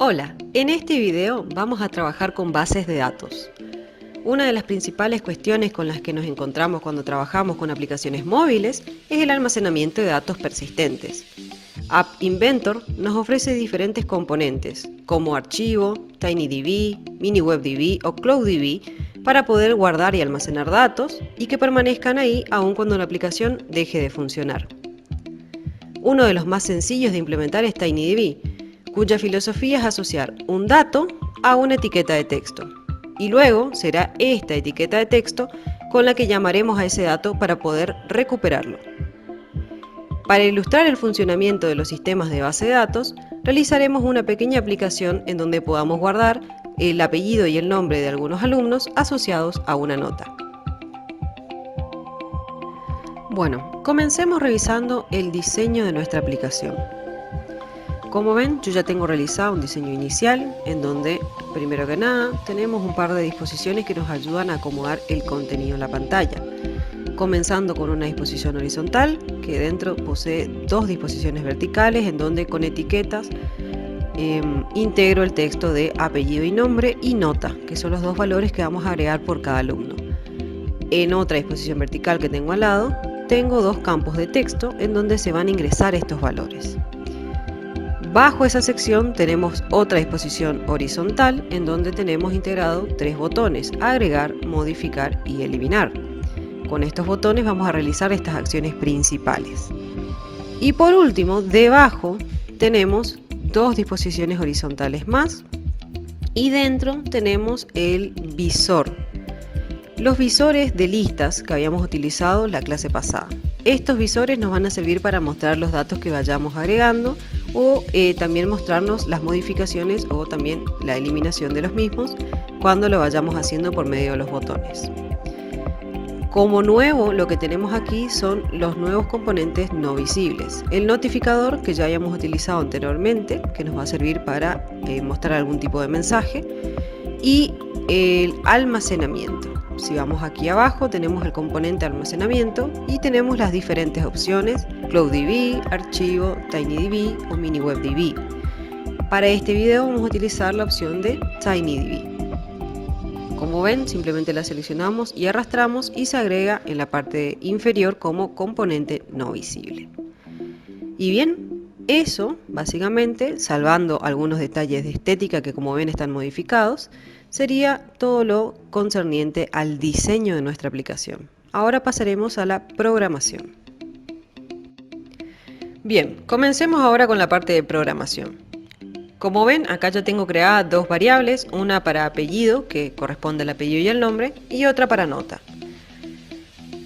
Hola, en este video vamos a trabajar con bases de datos. Una de las principales cuestiones con las que nos encontramos cuando trabajamos con aplicaciones móviles es el almacenamiento de datos persistentes. App Inventor nos ofrece diferentes componentes, como Archivo, TinyDB, MiniWebDB o CloudDB, para poder guardar y almacenar datos y que permanezcan ahí aun cuando la aplicación deje de funcionar. Uno de los más sencillos de implementar es TinyDB, cuya filosofía es asociar un dato a una etiqueta de texto. Y luego será esta etiqueta de texto con la que llamaremos a ese dato para poder recuperarlo. Para ilustrar el funcionamiento de los sistemas de base de datos, realizaremos una pequeña aplicación en donde podamos guardar el apellido y el nombre de algunos alumnos asociados a una nota. Bueno, comencemos revisando el diseño de nuestra aplicación. Como ven, yo ya tengo realizado un diseño inicial en donde, primero que nada, tenemos un par de disposiciones que nos ayudan a acomodar el contenido en la pantalla. Comenzando con una disposición horizontal, que dentro posee dos disposiciones verticales en donde con etiquetas integro el texto de apellido y nombre y nota, que son los dos valores que vamos a agregar por cada alumno. En otra disposición vertical que tengo al lado, tengo dos campos de texto en donde se van a ingresar estos valores. Bajo esa sección tenemos otra disposición horizontal en donde tenemos integrado tres botones: agregar, modificar y eliminar. Con estos botones vamos a realizar estas acciones principales. Y por último, debajo tenemos dos disposiciones horizontales más y dentro tenemos el visor. Los visores de listas que habíamos utilizado la clase pasada. Estos visores nos van a servir para mostrar los datos que vayamos agregando o también mostrarnos las modificaciones o también la eliminación de los mismos cuando lo vayamos haciendo por medio de los botones. Como nuevo, lo que tenemos aquí son los nuevos componentes no visibles. El notificador, que ya habíamos utilizado anteriormente, que nos va a servir para mostrar algún tipo de mensaje, y el almacenamiento. Si vamos aquí abajo, tenemos el componente almacenamiento y tenemos las diferentes opciones: CloudDB, Archivo, TinyDB o MiniWebDB. Para este video vamos a utilizar la opción de TinyDB. Como ven, simplemente la seleccionamos y arrastramos y se agrega en la parte inferior como componente no visible. Y bien, eso básicamente, salvando algunos detalles de estética que como ven están modificados, sería todo lo concerniente al diseño de nuestra aplicación. Ahora pasaremos a la programación. Bien, comencemos ahora con la parte de programación. Como ven, acá ya tengo creadas dos variables, una para apellido, que corresponde al apellido y al nombre, y otra para nota.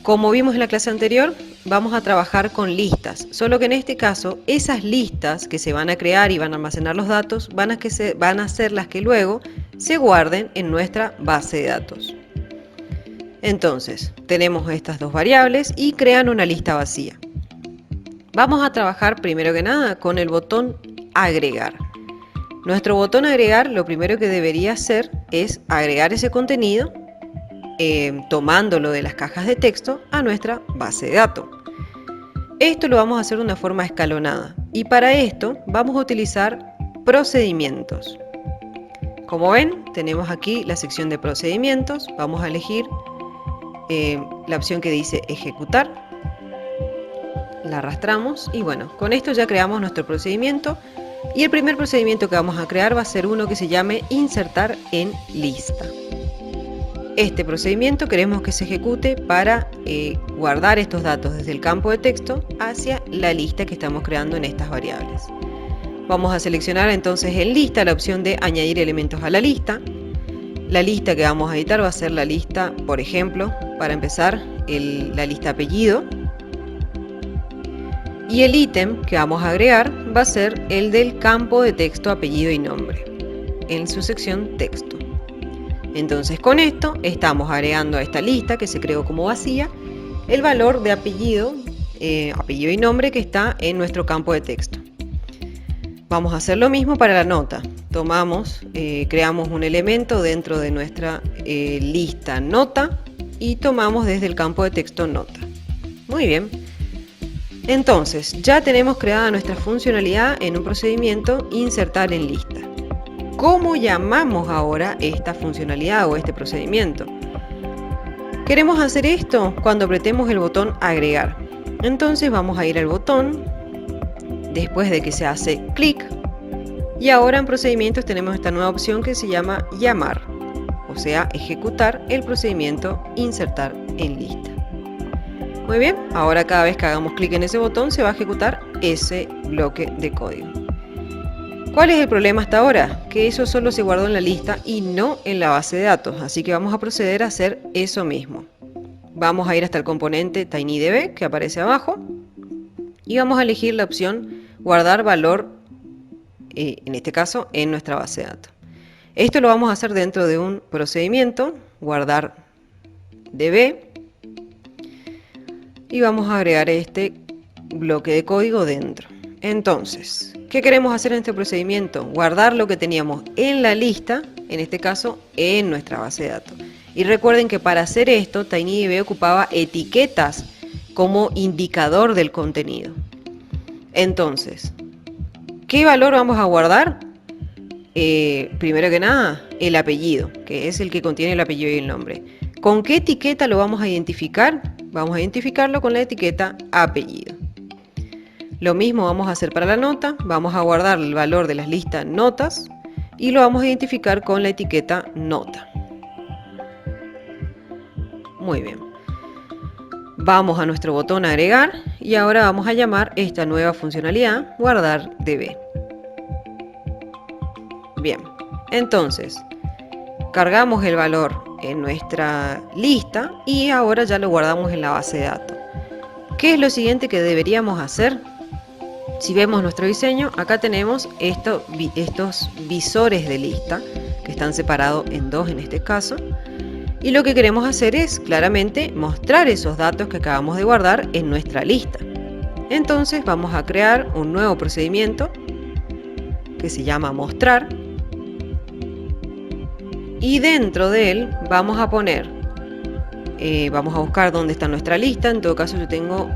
Como vimos en la clase anterior, vamos a trabajar con listas, solo que en este caso, esas listas que se van a crear y van a almacenar los datos, van a ser las que luego se guarden en nuestra base de datos. Entonces, tenemos estas dos variables y crean una lista vacía. Vamos a trabajar primero que nada con el botón agregar. Nuestro botón agregar, lo primero que debería hacer es agregar ese contenido tomándolo de las cajas de texto a nuestra base de datos. Esto lo vamos a hacer de una forma escalonada y para esto vamos a utilizar procedimientos. Como ven, tenemos aquí la sección de procedimientos. Vamos a elegir la opción que dice ejecutar. La arrastramos y bueno, con esto ya creamos nuestro procedimiento. Y el primer procedimiento que vamos a crear va a ser uno que se llame insertar en lista. Este procedimiento queremos que se ejecute para guardar estos datos desde el campo de texto hacia la lista que estamos creando en estas variables. Vamos a seleccionar entonces en lista la opción de añadir elementos a la lista. La lista que vamos a editar va a ser la lista, por ejemplo, para empezar, la lista apellido. Y el ítem que vamos a agregar va a ser el del campo de texto apellido y nombre, en su sección texto. Entonces con esto estamos agregando a esta lista que se creó como vacía el valor de apellido y nombre que está en nuestro campo de texto. Vamos a hacer lo mismo para la nota. Creamos un elemento dentro de nuestra lista nota y tomamos desde el campo de texto nota. Muy bien. Entonces, ya tenemos creada nuestra funcionalidad en un procedimiento insertar en lista. ¿Cómo llamamos ahora esta funcionalidad o este procedimiento? Queremos hacer esto cuando apretemos el botón agregar. Entonces vamos a ir al botón, después de que se hace clic, y ahora en procedimientos tenemos esta nueva opción que se llama llamar, o sea, ejecutar el procedimiento insertar en lista. Muy bien, ahora cada vez que hagamos clic en ese botón se va a ejecutar ese bloque de código. ¿Cuál es el problema hasta ahora? Que eso solo se guardó en la lista y no en la base de datos, así que vamos a proceder a hacer eso mismo. Vamos a ir hasta el componente TinyDB que aparece abajo y vamos a elegir la opción guardar valor, en este caso en nuestra base de datos. Esto lo vamos a hacer dentro de un procedimiento, guardar DB, y vamos a agregar este bloque de código dentro. Entonces, ¿qué queremos hacer en este procedimiento? Guardar lo que teníamos en la lista, en este caso en nuestra base de datos. Y recuerden que para hacer esto, TinyDB ocupaba etiquetas como indicador del contenido. Entonces, ¿qué valor vamos a guardar? Primero que nada, el apellido, que es el que contiene el apellido y el nombre. ¿Con qué etiqueta lo vamos a identificar? Vamos a identificarlo con la etiqueta apellido. Lo mismo vamos a hacer para la nota. Vamos a guardar el valor de las listas notas y lo vamos a identificar con la etiqueta nota. Muy bien. Vamos a nuestro botón agregar y ahora vamos a llamar esta nueva funcionalidad guardar DB. Bien, entonces cargamos el valor en nuestra lista y ahora ya lo guardamos en la base de datos. ¿Qué es lo siguiente que deberíamos hacer? Si vemos nuestro diseño, acá tenemos estos visores de lista que están separados en dos en este caso. Y lo que queremos hacer es claramente mostrar esos datos que acabamos de guardar en nuestra lista. Entonces vamos a crear un nuevo procedimiento que se llama mostrar. Y dentro de él vamos a poner, vamos a buscar dónde está nuestra lista. En todo caso yo tengo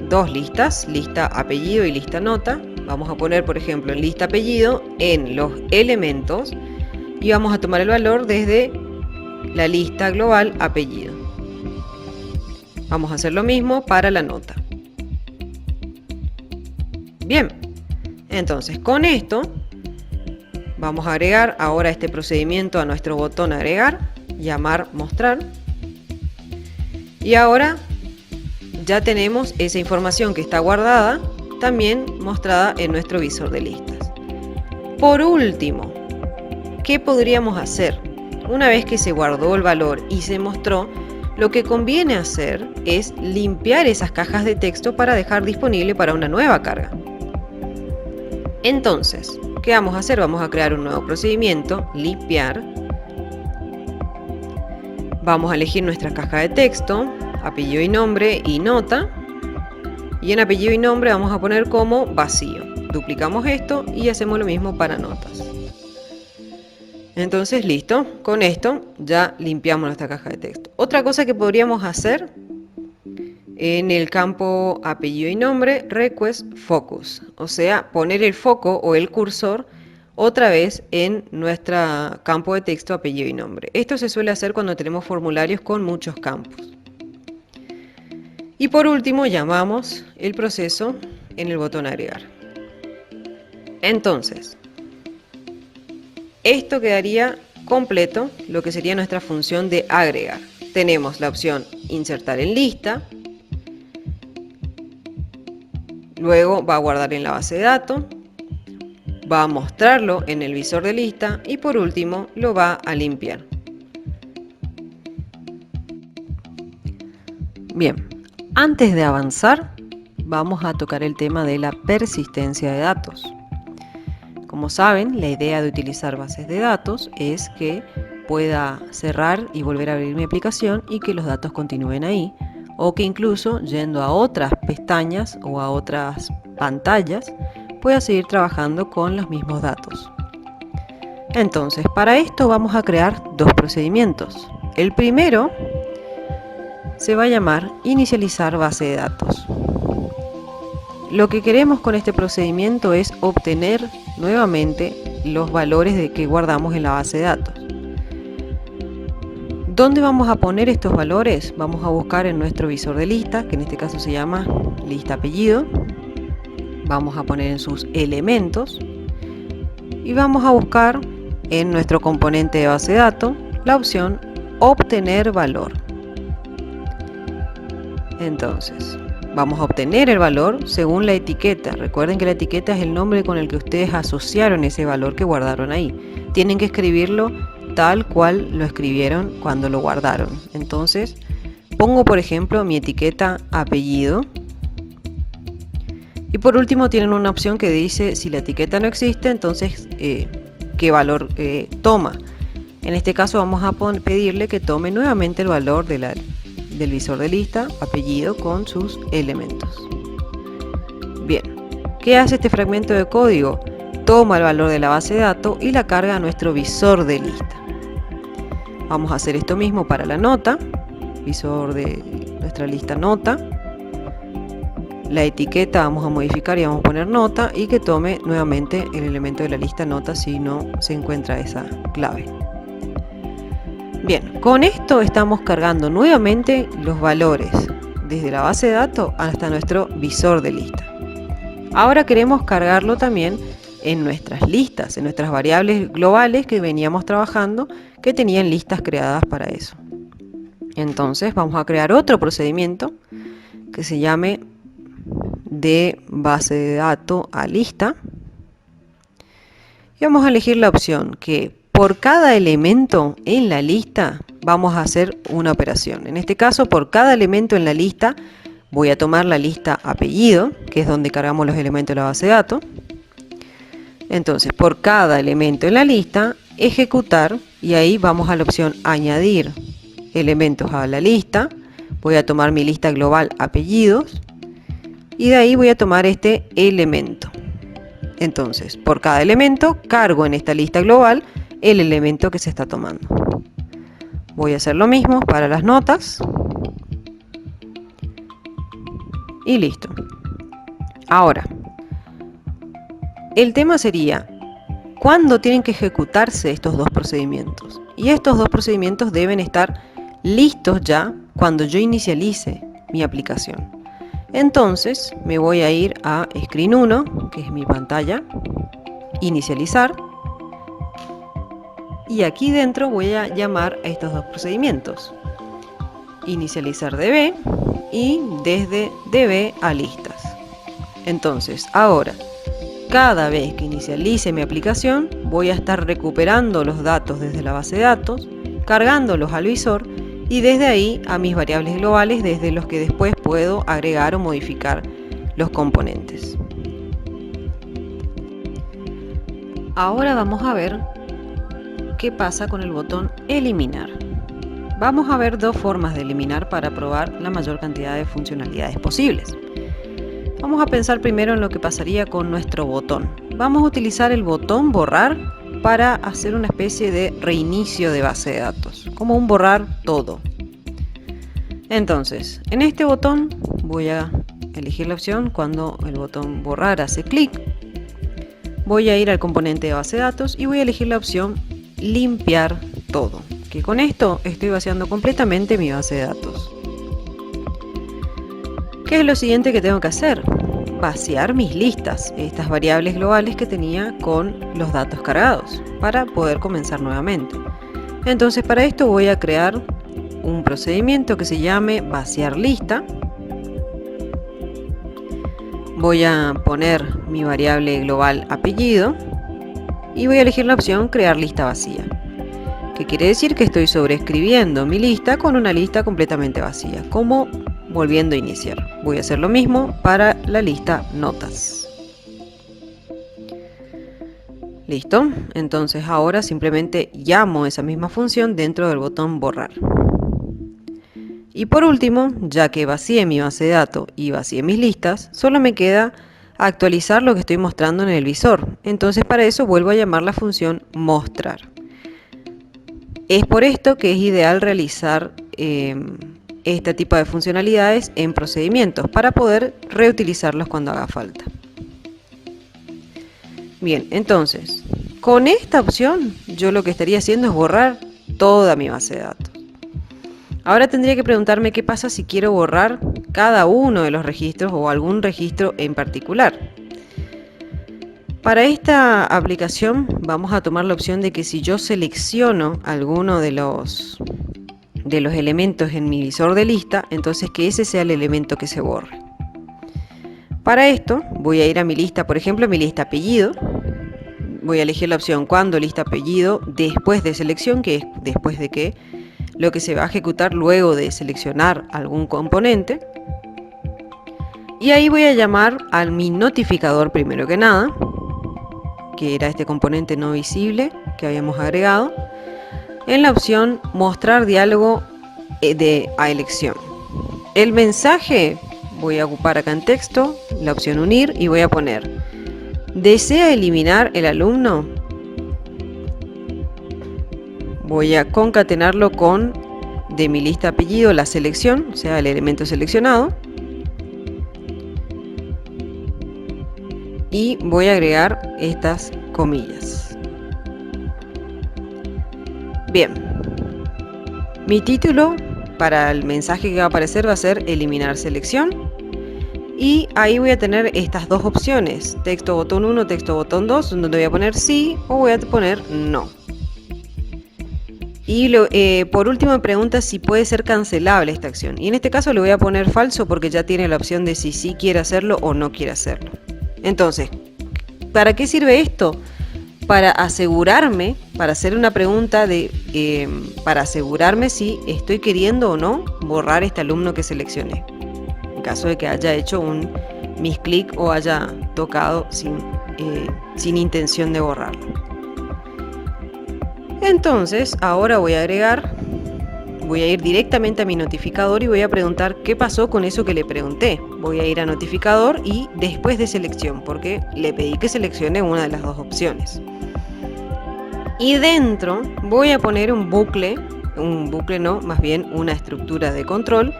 dos listas, lista apellido y lista nota. Vamos a poner, por ejemplo, en lista apellido en los elementos y vamos a tomar el valor desde la lista global apellido. Vamos a hacer lo mismo para la nota. Bien, entonces con esto vamos a agregar ahora este procedimiento a nuestro botón agregar, llamar mostrar. Y ahora ya tenemos esa información que está guardada también mostrada en nuestro visor de listas. Por último, ¿qué podríamos hacer? Una vez que se guardó el valor y se mostró, lo que conviene hacer es limpiar esas cajas de texto para dejar disponible para una nueva carga. Entonces, ¿qué vamos a hacer? Vamos a crear un nuevo procedimiento, limpiar. Vamos a elegir nuestra caja de texto, apellido y nombre y nota. Y en apellido y nombre vamos a poner como vacío. Duplicamos esto y hacemos lo mismo para notas. Entonces, listo. Con esto ya limpiamos nuestra caja de texto. Otra cosa que podríamos hacer en el campo apellido y nombre, request focus, o sea, poner el foco o el cursor otra vez en nuestro campo de texto apellido y nombre. Esto se suele hacer cuando tenemos formularios con muchos campos. Y por último llamamos el proceso en el botón agregar. Entonces, esto quedaría completo, lo que sería nuestra función de agregar. Tenemos la opción insertar en lista. Luego va a guardar en la base de datos, va a mostrarlo en el visor de lista y por último lo va a limpiar. Bien, antes de avanzar vamos a tocar el tema de la persistencia de datos. Como saben, la idea de utilizar bases de datos es que pueda cerrar y volver a abrir mi aplicación y que los datos continúen ahí, o que incluso yendo a otras pestañas o a otras pantallas pueda seguir trabajando con los mismos datos. Entonces, para esto vamos a crear dos procedimientos. El primero se va a llamar inicializar base de datos. Lo que queremos con este procedimiento es obtener nuevamente los valores que guardamos en la base de datos. ¿Dónde vamos a poner estos valores? Vamos a buscar en nuestro visor de lista, que en este caso se llama lista apellido. Vamos a poner en sus elementos y vamos a buscar en nuestro componente de base de datos la opción obtener valor. Entonces, vamos a obtener el valor según la etiqueta. Recuerden que la etiqueta es el nombre con el que ustedes asociaron ese valor que guardaron ahí. Tienen que escribirlo tal cual lo escribieron cuando lo guardaron. Entonces, pongo por ejemplo mi etiqueta apellido. Y por último tienen una opción que dice si la etiqueta no existe, entonces qué valor toma. En este caso vamos a pedirle que tome nuevamente el valor del visor de lista, apellido con sus elementos. Bien, ¿qué hace este fragmento de código? Toma el valor de la base de datos y la carga a nuestro visor de lista. Vamos a hacer esto mismo para la nota, visor de nuestra lista nota. La etiqueta vamos a modificar y vamos a poner nota y que tome nuevamente el elemento de la lista nota si no se encuentra esa clave. Bien, con esto estamos cargando nuevamente los valores desde la base de datos hasta nuestro visor de lista. Ahora queremos cargarlo también en nuestras listas, en nuestras variables globales que veníamos trabajando, que tenían listas creadas para eso. Entonces vamos a crear otro procedimiento que se llame de base de datos a lista y vamos a elegir la opción que por cada elemento en la lista vamos a hacer una operación. En este caso, por cada elemento en la lista voy a tomar la lista apellido, que es donde cargamos los elementos de la base de datos. Entonces, por cada elemento en la lista, ejecutar, y ahí vamos a la opción añadir elementos a la lista. Voy a tomar mi lista global apellidos y de ahí voy a tomar este elemento. Entonces, por cada elemento cargo en esta lista global el elemento que se está tomando. Voy a hacer lo mismo para las notas y listo. Ahora, el tema sería ¿cuándo tienen que ejecutarse estos dos procedimientos? Y estos dos procedimientos deben estar listos ya cuando yo inicialice mi aplicación. Entonces me voy a ir a Screen 1, que es mi pantalla, inicializar, y aquí dentro voy a llamar a estos dos procedimientos, inicializar DB y desde DB a listas. Entonces ahora, cada vez que inicialice mi aplicación, voy a estar recuperando los datos desde la base de datos, cargándolos al visor y desde ahí a mis variables globales, desde los que después puedo agregar o modificar los componentes. Ahora vamos a ver qué pasa con el botón eliminar. Vamos a ver dos formas de eliminar para probar la mayor cantidad de funcionalidades posibles. Vamos a pensar primero en lo que pasaría con nuestro botón. Vamos a utilizar el botón borrar para hacer una especie de reinicio de base de datos, como un borrar todo. Entonces, en este botón voy a elegir la opción cuando el botón borrar hace clic. Voy a ir al componente de base de datos y voy a elegir la opción limpiar todo, que con esto estoy vaciando completamente mi base de datos. ¿Qué es lo siguiente que tengo que hacer? Vaciar mis listas, estas variables globales que tenía con los datos cargados, para poder comenzar nuevamente. Entonces para esto voy a crear un procedimiento que se llame vaciar lista. Voy a poner mi variable global apellido y voy a elegir la opción crear lista vacía, que quiere decir que estoy sobreescribiendo mi lista con una lista completamente vacía, como volviendo a iniciar. Voy a hacer lo mismo para la lista notas. Listo, entonces ahora simplemente llamo esa misma función dentro del botón borrar. Y por último, ya que vacié mi base de datos y vacié mis listas, solo me queda actualizar lo que estoy mostrando en el visor. Entonces para eso vuelvo a llamar la función mostrar. Es por esto que es ideal realizar este tipo de funcionalidades en procedimientos para poder reutilizarlos cuando haga falta. Bien, entonces Con esta opción, yo lo que estaría haciendo es borrar toda mi base de datos. Ahora tendría que preguntarme qué pasa si quiero borrar cada uno de los registros o algún registro en particular. Para esta aplicación vamos a tomar la opción de que si yo selecciono alguno de los elementos en mi visor de lista, entonces que ese sea el elemento que se borre. Para esto voy a ir a mi lista, por ejemplo, a mi lista apellido. Voy a elegir la opción cuando lista apellido después de selección, que es después de que lo que se va a ejecutar luego de seleccionar algún componente. Y ahí voy a llamar a mi notificador primero que nada, que era este componente no visible que habíamos agregado, en la opción mostrar diálogo a elección. El mensaje voy a ocupar acá en texto, la opción unir, y voy a poner: ¿desea eliminar el alumno? Voy a concatenarlo con de mi lista apellido la selección, o sea, el elemento seleccionado. Y voy a agregar estas comillas. Bien. Mi título para el mensaje que va a aparecer va a ser eliminar selección. Y ahí voy a tener estas dos opciones, texto botón 1, texto botón 2, donde voy a poner sí o voy a poner no. Y por último me pregunta si puede ser cancelable esta acción. Y en este caso le voy a poner falso porque ya tiene la opción de si sí quiere hacerlo o no quiere hacerlo. Entonces, ¿para qué sirve esto? Para asegurarme, para hacer una pregunta para asegurarme si estoy queriendo o no borrar este alumno que seleccioné. En caso de que haya hecho un misclick o haya tocado sin intención de borrarlo. Entonces, ahora voy a ir directamente a mi notificador y voy a preguntar qué pasó con eso que le pregunté. Voy a ir a notificador y después de selección, porque le pedí que seleccione una de las dos opciones. Y dentro voy a poner más bien una estructura de control,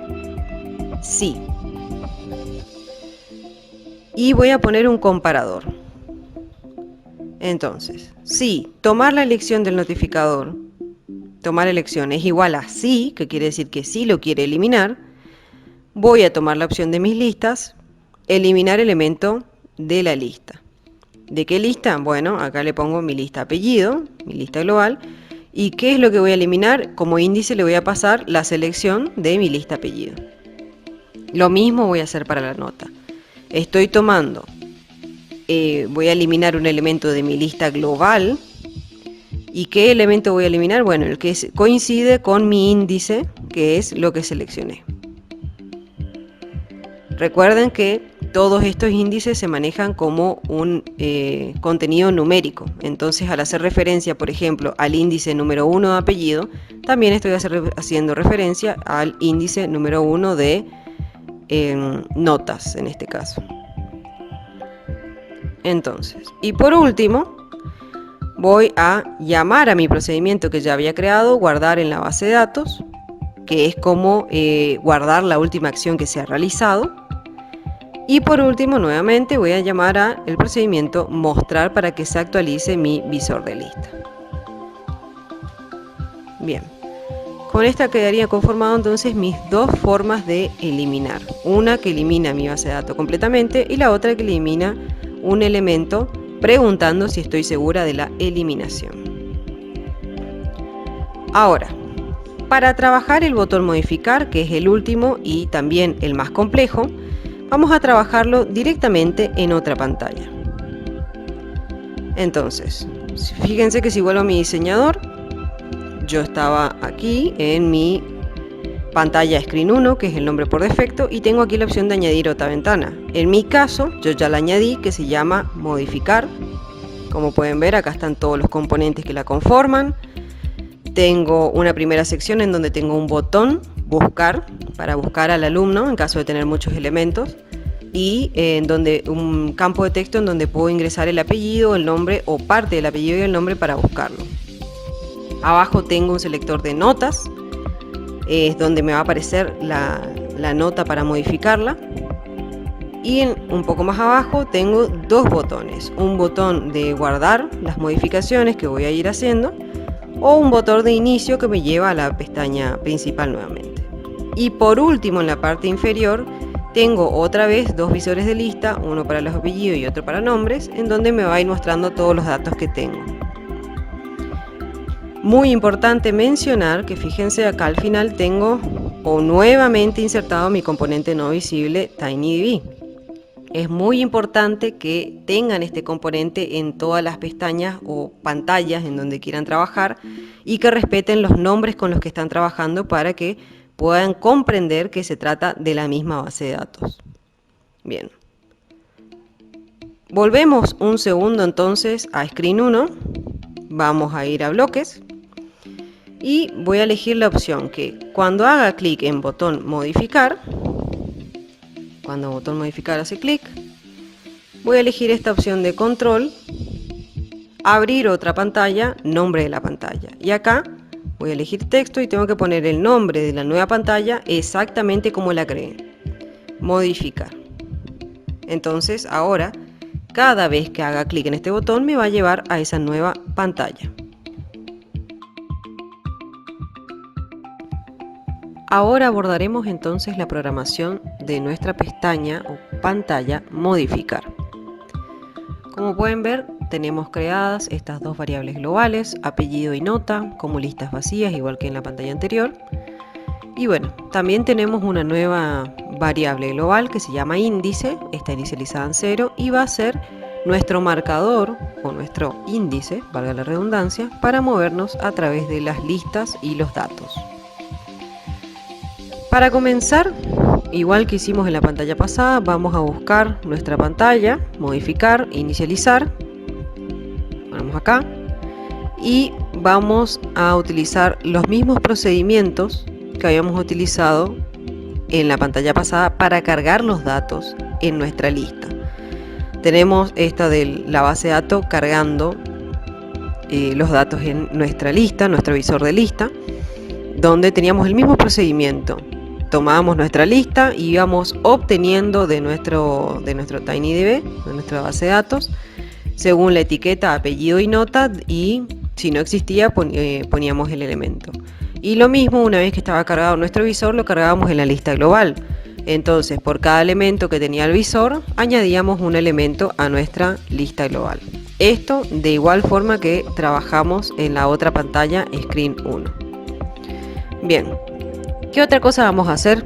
sí. Y voy a poner un comparador. Entonces, si tomar la elección del notificador, tomar elección es igual a sí, que quiere decir que sí lo quiere eliminar, voy a tomar la opción de mis listas, eliminar elemento de la lista. ¿De qué lista? Bueno, acá le pongo mi lista apellido, mi lista global. ¿Y qué es lo que voy a eliminar? Como índice le voy a pasar la selección de mi lista apellido. Lo mismo voy a hacer para la nota. Estoy tomando, voy a eliminar un elemento de mi lista global. ¿Y qué elemento voy a eliminar? Bueno, el que coincide con mi índice, que es lo que seleccioné. Recuerden que todos estos índices se manejan como un contenido numérico. Entonces, al hacer referencia, por ejemplo, al índice número 1 de apellido, también estoy haciendo referencia al índice número 1 de notas, en este caso. Entonces, y por último, voy a llamar a mi procedimiento que ya había creado, guardar en la base de datos, que es como guardar la última acción que se ha realizado. Y por último, nuevamente voy a llamar a el procedimiento mostrar para que se actualice mi visor de lista. Bien, con esta quedaría conformado entonces mis dos formas de eliminar. Una que elimina mi base de datos completamente y la otra que elimina un elemento preguntando si estoy segura de la eliminación. Ahora, para trabajar el botón modificar, que es el último y también el más complejo, vamos a trabajarlo directamente en otra pantalla. Entonces, fíjense que si vuelvo a mi diseñador, yo estaba aquí en mi pantalla Screen 1, que es el nombre por defecto, y tengo aquí la opción de añadir otra ventana. En mi caso, yo ya la añadí, que se llama modificar. Como pueden ver, acá están todos los componentes que la conforman. Tengo una primera sección en donde tengo un botón buscar, para buscar al alumno en caso de tener muchos elementos, y en donde un campo de texto en donde puedo ingresar el apellido, el nombre o parte del apellido y el nombre para buscarlo. Abajo tengo un selector de notas, es donde me va a aparecer la nota para modificarla. Y un poco más abajo tengo dos botones, un botón de guardar las modificaciones que voy a ir haciendo o un botón de inicio que me lleva a la pestaña principal nuevamente. Y por último, en la parte inferior tengo otra vez dos visores de lista, uno para los apellidos y otro para nombres, en donde me va a ir mostrando todos los datos que tengo. Muy importante mencionar que fíjense acá al final tengo nuevamente insertado mi componente no visible TinyDB. Es muy importante que tengan este componente en todas las pestañas o pantallas en donde quieran trabajar y que respeten los nombres con los que están trabajando para que puedan comprender que se trata de la misma base de datos. Bien. Volvemos un segundo entonces a Screen 1. Vamos a ir a bloques. Y voy a elegir la opción que cuando haga clic en botón modificar, cuando botón modificar hace clic, voy a elegir esta opción de control, abrir otra pantalla, nombre de la pantalla. Y acá voy a elegir texto y tengo que poner el nombre de la nueva pantalla exactamente como la creé. Modificar. Entonces ahora, cada vez que haga clic en este botón me va a llevar a esa nueva pantalla. Ahora abordaremos entonces la programación de nuestra pestaña o pantalla modificar. Como pueden ver, tenemos creadas estas dos variables globales, apellido y nota, como listas vacías, igual que en la pantalla anterior. Y bueno, también tenemos una nueva variable global que se llama índice, está inicializada en 0 y va a ser nuestro marcador o nuestro índice, valga la redundancia, para movernos a través de las listas y los datos. Para comenzar, igual que hicimos en la pantalla pasada, vamos a buscar nuestra pantalla, modificar, inicializar. Ponemos acá y vamos a utilizar los mismos procedimientos que habíamos utilizado en la pantalla pasada para cargar los datos en nuestra lista. Tenemos esta de la base de datos cargando los datos en nuestra lista, nuestro visor de lista, donde teníamos el mismo procedimiento. Tomábamos nuestra lista y íbamos obteniendo de nuestro TinyDB, de nuestra base de datos, según la etiqueta, apellido y nota, y si no existía poníamos el elemento. Y lo mismo, una vez que estaba cargado nuestro visor, lo cargábamos en la lista global. Entonces, por cada elemento que tenía el visor, añadíamos un elemento a nuestra lista global. Esto de igual forma que trabajamos en la otra pantalla, Screen 1. Bien. ¿Qué otra cosa vamos a hacer?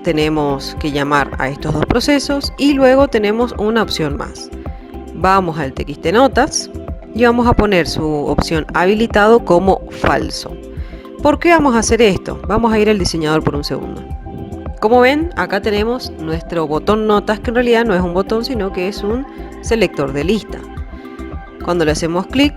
Tenemos que llamar a estos dos procesos y luego tenemos una opción más. Vamos al TXT Notas y vamos a poner su opción habilitado como falso. ¿Por qué vamos a hacer esto? Vamos a ir al diseñador por un segundo. Como ven, acá tenemos nuestro botón Notas, que en realidad no es un botón, sino que es un selector de lista. Cuando le hacemos clic,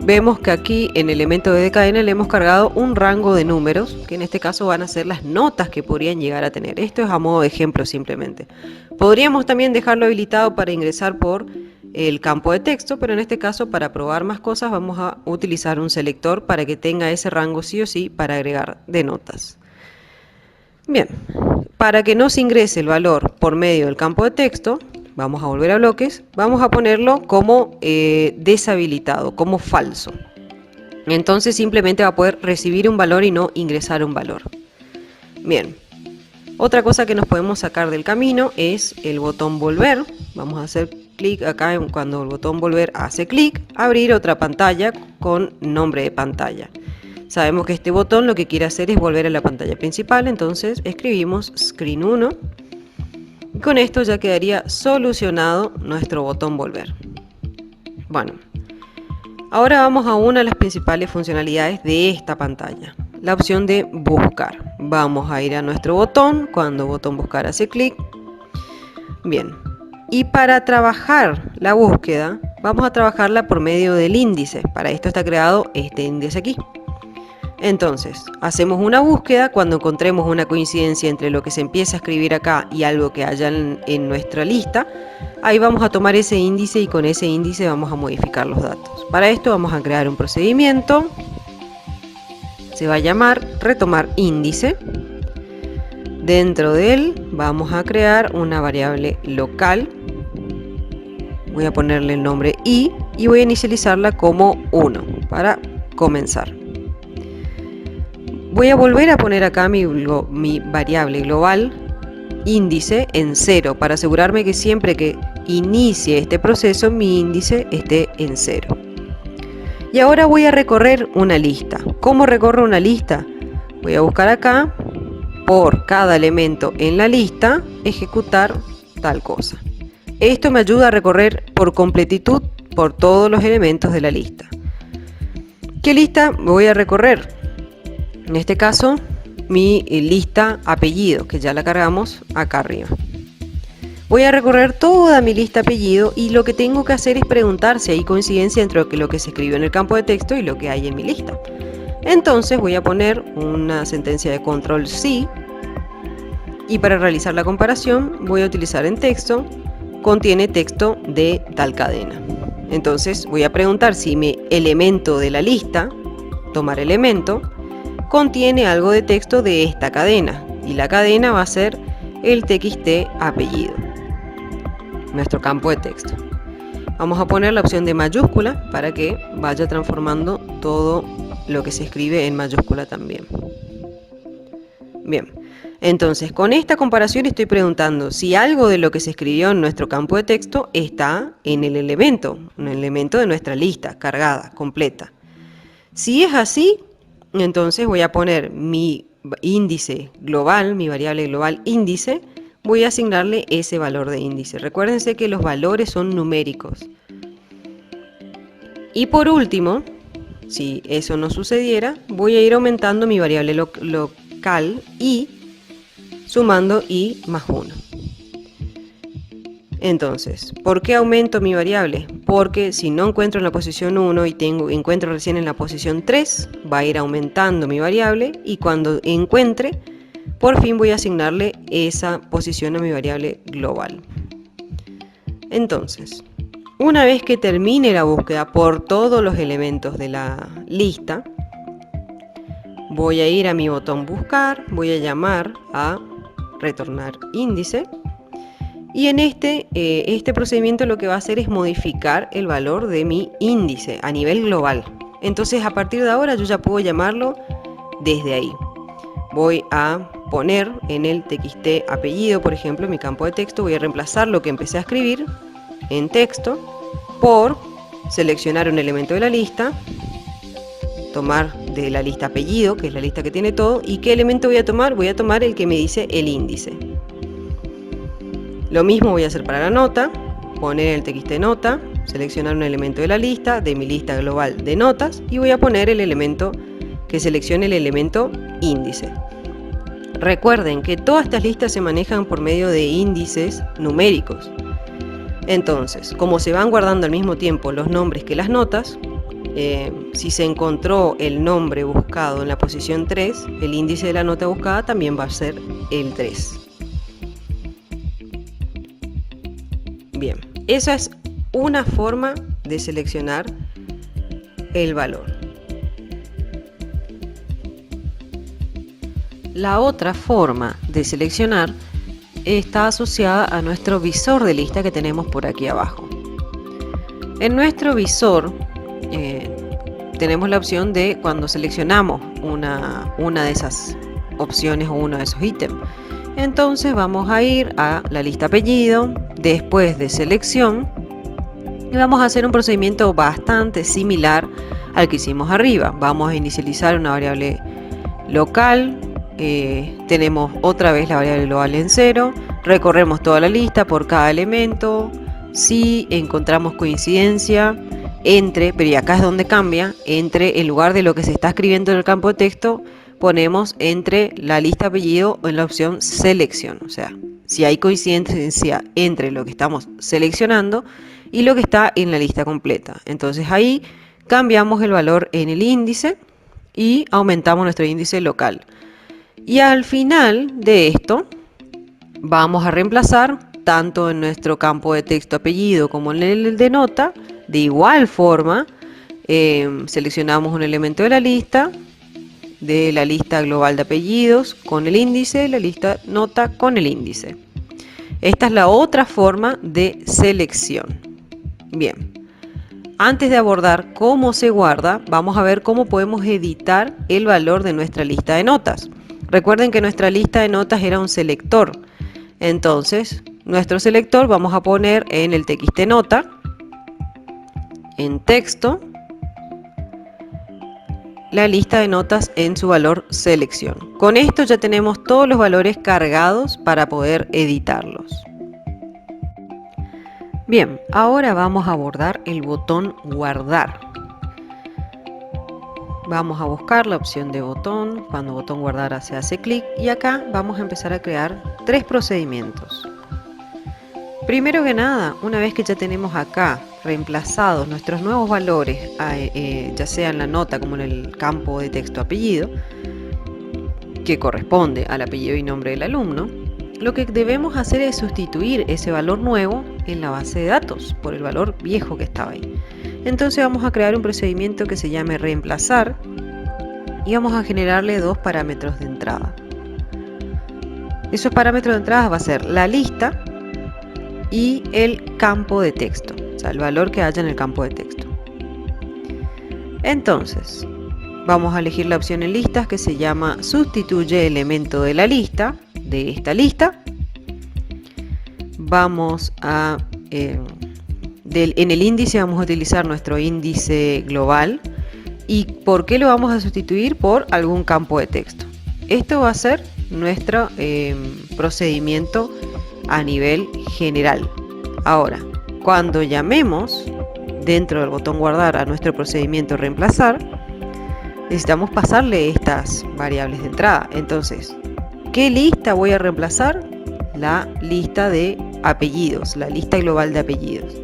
vemos que aquí en el elemento de cadena le hemos cargado un rango de números, que en este caso van a ser las notas que podrían llegar a tener. Esto es a modo de ejemplo simplemente. Podríamos también dejarlo habilitado para ingresar por el campo de texto, pero en este caso, para probar más cosas, vamos a utilizar un selector para que tenga ese rango sí o sí para agregar de notas. Bien, para que no se ingrese el valor por medio del campo de texto, vamos a volver a bloques, vamos a ponerlo como deshabilitado, como falso. Entonces simplemente va a poder recibir un valor y no ingresar un valor. Bien, otra cosa que nos podemos sacar del camino es el botón volver. Vamos a hacer clic acá cuando el botón volver hace clic, abrir otra pantalla con nombre de pantalla. Sabemos que este botón lo que quiere hacer es volver a la pantalla principal, entonces escribimos Screen 1. Y con esto ya quedaría solucionado nuestro botón volver. Bueno, ahora vamos a una de las principales funcionalidades de esta pantalla, la opción de buscar. Vamos a ir a nuestro botón, cuando botón buscar hace clic. Bien, y para trabajar la búsqueda, vamos a trabajarla por medio del índice. Para esto está creado este índice aquí. Entonces, hacemos una búsqueda cuando encontremos una coincidencia entre lo que se empieza a escribir acá y algo que haya en nuestra lista. Ahí vamos a tomar ese índice y con ese índice vamos a modificar los datos. Para esto vamos a crear un procedimiento. Se va a llamar retomar índice. Dentro de él vamos a crear una variable local. Voy a ponerle el nombre i y voy a inicializarla como 1 para comenzar. Voy a volver a poner acá mi variable global índice en 0 para asegurarme que siempre que inicie este proceso mi índice esté en 0. Y ahora voy a recorrer una lista. ¿Cómo recorro una lista? Voy a buscar acá, por cada elemento en la lista, ejecutar tal cosa. Esto me ayuda a recorrer por completitud por todos los elementos de la lista. ¿Qué lista voy a recorrer? En este caso, mi lista apellido, que ya la cargamos acá arriba. Voy a recorrer toda mi lista apellido y lo que tengo que hacer es preguntar si hay coincidencia entre lo que se escribió en el campo de texto y lo que hay en mi lista. Entonces voy a poner una sentencia de control sí y para realizar la comparación voy a utilizar en texto, contiene texto de tal cadena. Entonces voy a preguntar si mi elemento de la lista, tomar elemento, contiene algo de texto de esta cadena y la cadena va a ser el txt apellido, nuestro campo de texto. Vamos a poner la opción de mayúscula para que vaya transformando todo lo que se escribe en mayúscula también. Bien, entonces con esta comparación estoy preguntando si algo de lo que se escribió en nuestro campo de texto está en el elemento, un elemento de nuestra lista, cargada, completa. Si es así, entonces voy a poner mi índice global, mi variable global índice, voy a asignarle ese valor de índice. Recuérdense que los valores son numéricos. Y por último, si eso no sucediera, voy a ir aumentando mi variable local i, sumando i más 1. Entonces, ¿por qué aumento mi variable? Porque si no encuentro en la posición 1 y encuentro recién en la posición 3, va a ir aumentando mi variable y cuando encuentre, por fin voy a asignarle esa posición a mi variable global. Entonces, una vez que termine la búsqueda por todos los elementos de la lista, voy a ir a mi botón buscar, voy a llamar a retornar índice y en este procedimiento lo que va a hacer es modificar el valor de mi índice a nivel global. Entonces a partir de ahora yo ya puedo llamarlo desde ahí. Voy a poner en el txt apellido, por ejemplo, en mi campo de texto, voy a reemplazar lo que empecé a escribir en texto por seleccionar un elemento de la lista, tomar de la lista apellido, que es la lista que tiene todo, y ¿qué elemento voy a tomar? Voy a tomar el que me dice el índice. Lo mismo voy a hacer para la nota, poner el txt nota, seleccionar un elemento de la lista, de mi lista global de notas, y voy a poner el elemento que seleccione el elemento índice. Recuerden que todas estas listas se manejan por medio de índices numéricos. Entonces, como se van guardando al mismo tiempo los nombres que las notas, si se encontró el nombre buscado en la posición 3, el índice de la nota buscada también va a ser el 3. Bien, esa es una forma de seleccionar el valor. La otra forma de seleccionar está asociada a nuestro visor de lista que tenemos por aquí abajo. En nuestro visor tenemos la opción de cuando seleccionamos una de esas opciones o uno de esos ítems. Entonces vamos a ir a la lista apellido, después de selección, y vamos a hacer un procedimiento bastante similar al que hicimos arriba. Vamos a inicializar una variable local, tenemos otra vez la variable global en 0, recorremos toda la lista por cada elemento, si encontramos coincidencia entre, pero y acá es donde cambia, entre en lugar de lo que se está escribiendo en el campo de texto, ponemos entre la lista apellido en la opción selección, o sea, si hay coincidencia entre lo que estamos seleccionando y lo que está en la lista completa. Entonces ahí cambiamos el valor en el índice y aumentamos nuestro índice local. Y al final de esto vamos a reemplazar tanto en nuestro campo de texto apellido como en el de nota. De igual forma seleccionamos un elemento de la lista, de la lista global de apellidos con el índice, la lista nota con el índice. Esta es la otra forma de selección. Bien, antes de abordar cómo se guarda, vamos a ver cómo podemos editar el valor de nuestra lista de notas. Recuerden que nuestra lista de notas era un selector. Entonces, nuestro selector vamos a poner en el TXT nota, en texto, la lista de notas en su valor selección. Con esto ya tenemos todos los valores cargados para poder editarlos. Bien, ahora vamos a abordar el botón guardar. Vamos a buscar la opción de botón. Cuando botón guardar se hace clic y acá vamos a empezar a crear 3 procedimientos. Primero que nada, una vez que ya tenemos acá reemplazados nuestros nuevos valores, ya sea en la nota como en el campo de texto apellido, que corresponde al apellido y nombre del alumno, lo que debemos hacer es sustituir ese valor nuevo en la base de datos por el valor viejo que estaba ahí. Entonces vamos a crear un procedimiento que se llame reemplazar y vamos a generarle 2 parámetros de entrada. Esos parámetros de entrada va a ser la lista y el campo de texto, o sea, el valor que haya en el campo de texto. Entonces, vamos a elegir la opción en listas que se llama sustituye elemento de la lista, de esta lista. Vamos a, en el índice vamos a utilizar nuestro índice global. ¿Y por qué lo vamos a sustituir? Por algún campo de texto. Esto va a ser nuestro procedimiento a nivel general. Ahora, cuando llamemos dentro del botón guardar a nuestro procedimiento reemplazar, necesitamos pasarle estas variables de entrada. Entonces, ¿qué lista voy a reemplazar? La lista de apellidos, la lista global de apellidos.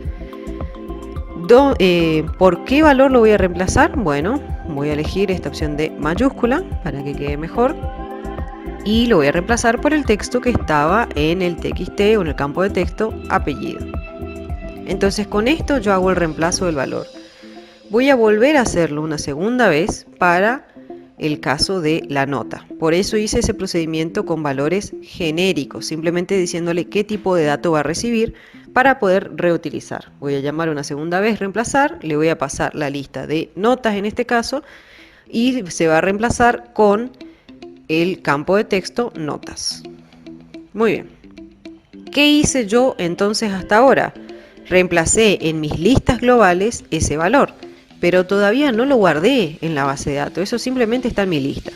¿Por qué valor lo voy a reemplazar? Bueno, voy a elegir esta opción de mayúscula para que quede mejor. Y lo voy a reemplazar por el texto que estaba en el TXT o en el campo de texto apellido. Entonces con esto yo hago el reemplazo del valor. Voy a volver a hacerlo una segunda vez para el caso de la nota. Por eso hice ese procedimiento con valores genéricos, simplemente diciéndole qué tipo de dato va a recibir para poder reutilizar. Voy a llamar una segunda vez reemplazar, le voy a pasar la lista de notas en este caso y se va a reemplazar con el campo de texto notas. Muy bien. ¿Qué hice yo entonces hasta ahora? Reemplacé en mis listas globales ese valor, pero todavía no lo guardé en la base de datos, eso simplemente está en mi lista.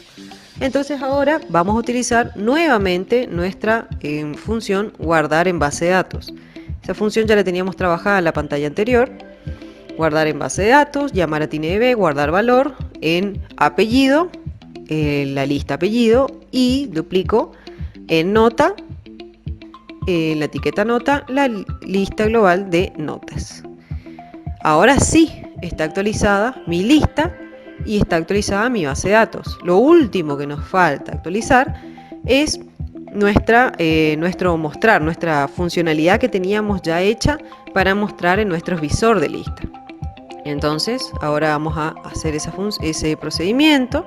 Entonces ahora vamos a utilizar nuevamente nuestra función guardar en base de datos. Esa función ya la teníamos trabajada en la pantalla anterior. Guardar en base de datos, llamar a TinyDB, guardar valor en apellido, la lista apellido, y duplico en nota, en la etiqueta nota, la lista global de notas. Ahora sí está actualizada mi lista y está actualizada mi base de datos. Lo último que nos falta actualizar es nuestra funcionalidad que teníamos ya hecha para mostrar en nuestro visor de lista. Entonces ahora vamos a hacer ese procedimiento.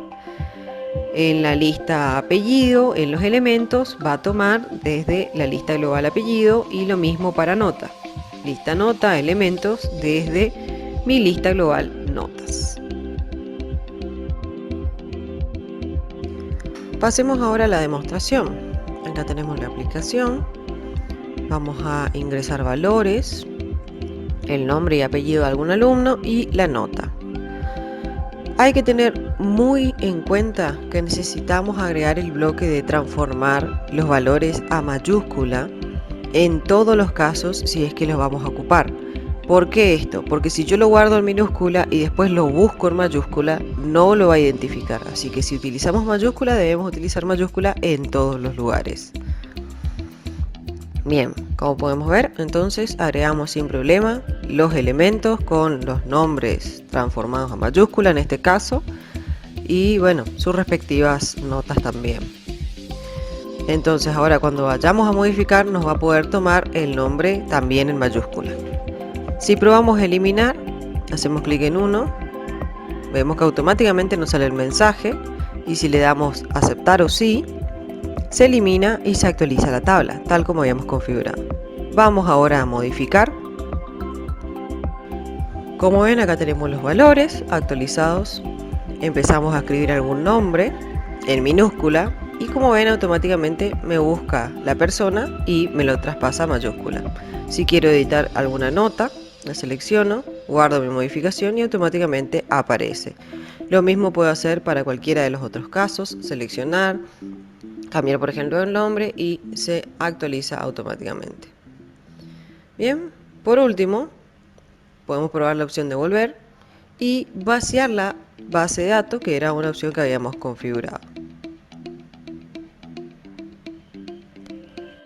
En la lista apellido, en los elementos, va a tomar desde la lista global apellido y lo mismo para nota. Lista nota, elementos, desde mi lista global notas. Pasemos ahora a la demostración. Acá tenemos la aplicación. Vamos a ingresar valores, el nombre y apellido de algún alumno y la nota. Hay que tener muy en cuenta que necesitamos agregar el bloque de transformar los valores a mayúscula en todos los casos si es que los vamos a ocupar. ¿Por qué esto? Porque si yo lo guardo en minúscula y después lo busco en mayúscula, no lo va a identificar. Así que si utilizamos mayúscula, debemos utilizar mayúscula en todos los lugares. Bien, como podemos ver, entonces agregamos sin problema los elementos con los nombres transformados a mayúscula en este caso y bueno, sus respectivas notas también. Entonces ahora cuando vayamos a modificar nos va a poder tomar el nombre también en mayúscula. Si probamos eliminar, hacemos clic en 1, vemos que automáticamente nos sale el mensaje y si le damos aceptar o sí, se elimina y se actualiza la tabla, tal como habíamos configurado. Vamos ahora a modificar. Como ven, acá tenemos los valores actualizados. Empezamos a escribir algún nombre en minúscula y como ven, automáticamente me busca la persona y me lo traspasa a mayúscula. Si quiero editar alguna nota, la selecciono, guardo mi modificación y automáticamente aparece. Lo mismo puedo hacer para cualquiera de los otros casos, seleccionar, cambiar por ejemplo el nombre y se actualiza automáticamente. Bien, por último, podemos probar la opción de volver y vaciar la base de datos, que era una opción que habíamos configurado.